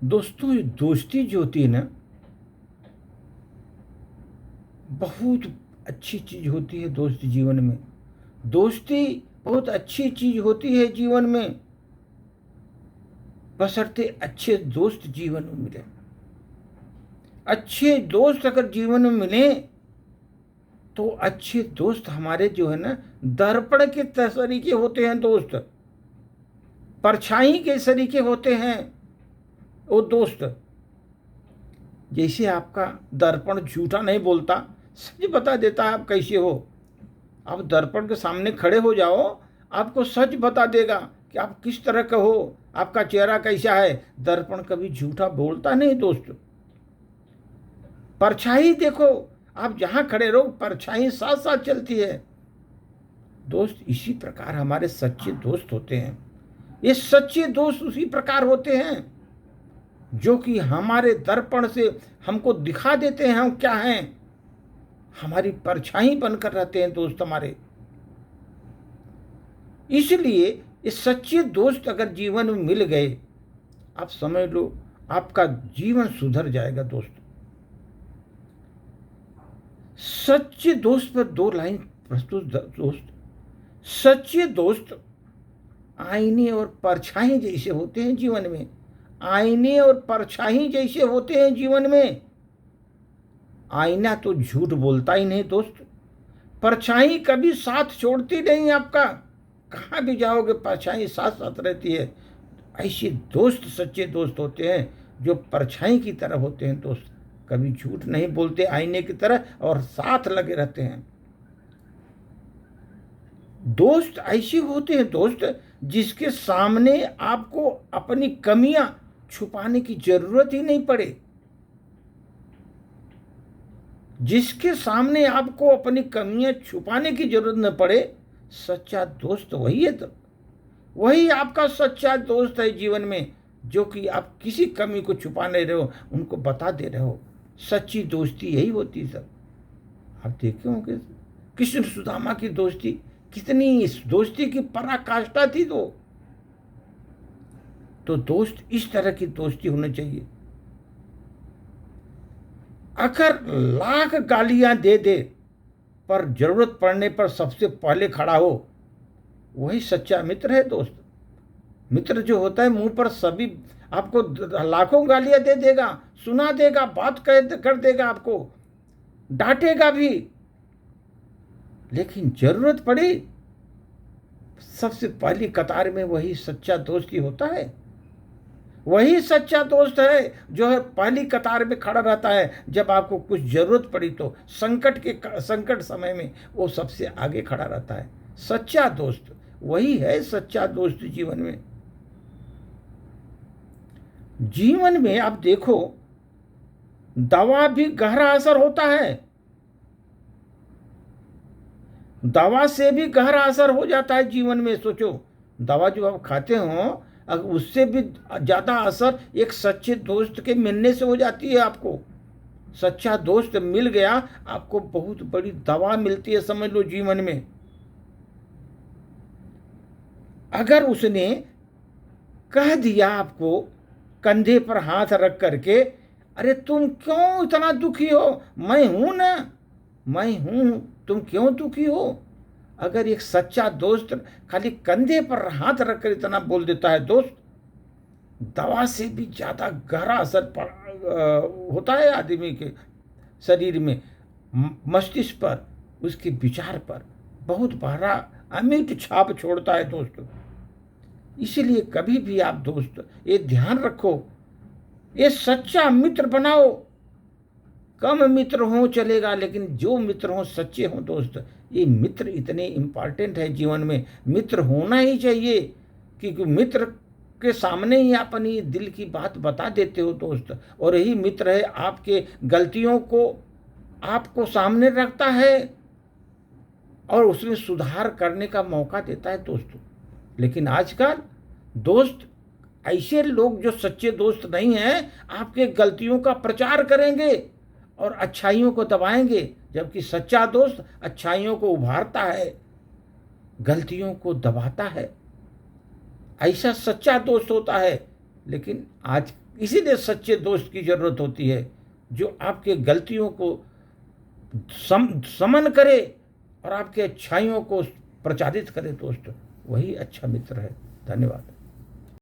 दोस्तों, ये दोस्ती जो होती है ना, बहुत अच्छी चीज होती है दोस्त जीवन में। दोस्ती बहुत अच्छी चीज होती है जीवन में, बशर्ते अच्छे दोस्त जीवन में मिले। अच्छे दोस्त अगर जीवन में मिले तो अच्छे दोस्त हमारे जो है ना, दर्पण के तरीके होते हैं दोस्त, परछाई के तरीके होते हैं वो दोस्त। जैसे आपका दर्पण झूठा नहीं बोलता, सच बता देता है आप कैसे हो। आप दर्पण के सामने खड़े हो जाओ, आपको सच बता देगा कि आप किस तरह का हो, आपका चेहरा कैसा है। दर्पण कभी झूठा बोलता नहीं दोस्त। परछाई देखो, आप जहां खड़े रहो परछाई साथ साथ चलती है दोस्त। इसी प्रकार हमारे सच्चे दोस्त होते हैं। ये सच्चे दोस्त उसी प्रकार होते हैं जो कि हमारे दर्पण से हमको दिखा देते हैं हम क्या हैं, हमारी परछाई बनकर रहते हैं दोस्त हमारे। इसलिए ये सच्चे दोस्त अगर जीवन में मिल गए, आप समझ लो आपका जीवन सुधर जाएगा दोस्त। सच्चे दोस्त पर दो लाइन प्रस्तुत दोस्त। सच्चे दोस्त आईने और परछाई जैसे होते हैं जीवन में। आईने और परछाई जैसे होते हैं जीवन में। आईना तो झूठ बोलता ही नहीं दोस्त, परछाई कभी साथ छोड़ती नहीं आपका। कहाँ भी जाओगे परछाई साथ साथ रहती है। ऐसे दोस्त सच्चे दोस्त होते हैं जो परछाई की तरह होते हैं दोस्त। कभी झूठ नहीं बोलते आईने की तरह और साथ लगे रहते हैं। दोस्त ऐसे होते हैं दोस्त जिसके सामने आपको अपनी कमियां छुपाने की जरूरत ही नहीं पड़े। जिसके सामने आपको अपनी कमियां छुपाने की जरूरत न पड़े, सच्चा दोस्त वही है। तो वही आपका सच्चा दोस्त है जीवन में, जो कि आप किसी कमी को छुपा नहीं रहे हो, उनको बता दे रहे हो। सच्ची दोस्ती यही होती है सब। आप देखे होंगे कृष्ण सुदामा की दोस्ती, कितनी इस दोस्ती की पराकाष्ठा थी। तो दोस्त इस तरह की दोस्ती होनी चाहिए। अगर लाख गालियां दे दे पर जरूरत पड़ने पर सबसे पहले खड़ा हो, वही सच्चा मित्र है दोस्त। मित्र जो होता है मुंह पर सभी आपको लाखों गालियां दे देगा, सुना देगा, बात कर देगा, आपको डांटेगा भी, लेकिन जरूरत पड़ी सबसे पहली कतार में वही सच्चा दोस्त ही होता है। वही सच्चा दोस्त है जो है पहली कतार में खड़ा रहता है। जब आपको कुछ जरूरत पड़ी तो संकट समय में वो सबसे आगे खड़ा रहता है। सच्चा दोस्त वही है सच्चा दोस्त जीवन में। जीवन में आप देखो, दवा भी गहरा असर होता है। दवा से भी गहरा असर हो जाता है जीवन में। सोचो, दवा जो आप खाते हो, अगर उससे भी ज्यादा असर एक सच्चे दोस्त के मिलने से हो जाती है। आपको सच्चा दोस्त मिल गया, आपको बहुत बड़ी दवा मिलती है, समझ लो जीवन में। अगर उसने कह दिया आपको कंधे पर हाथ रख करके, अरे तुम क्यों इतना दुखी हो, मैं हूं ना, मैं हूं, तुम क्यों दुखी हो। अगर एक सच्चा दोस्त खाली कंधे पर हाथ रखकर इतना बोल देता है दोस्त, दवा से भी ज्यादा गहरा असर होता है आदमी के शरीर में, मस्तिष्क पर, उसके विचार पर बहुत बड़ा अमिट छाप छोड़ता है दोस्त। इसीलिए कभी भी आप दोस्त ये ध्यान रखो, ये सच्चा मित्र बनाओ। कम मित्र हो चलेगा, लेकिन जो मित्र हो सच्चे हो दोस्त, ये मित्र इतने इंपॉर्टेंट है जीवन में। मित्र होना ही चाहिए, क्योंकि मित्र के सामने ही अपनी दिल की बात बता देते हो दोस्त। और यही मित्र है आपके गलतियों को आपको सामने रखता है और उसमें सुधार करने का मौका देता है दोस्तों। लेकिन आजकल दोस्त, ऐसे लोग जो सच्चे दोस्त नहीं हैं, आपके गलतियों का प्रचार करेंगे और अच्छाइयों को दबाएंगे। जबकि सच्चा दोस्त अच्छाइयों को उभारता है, गलतियों को दबाता है। ऐसा सच्चा दोस्त होता है। लेकिन आज इसीलिए सच्चे दोस्त की ज़रूरत होती है, जो आपके गलतियों को समन करे और आपके अच्छाइयों को प्रचारित करे दोस्त, वही अच्छा मित्र है। धन्यवाद।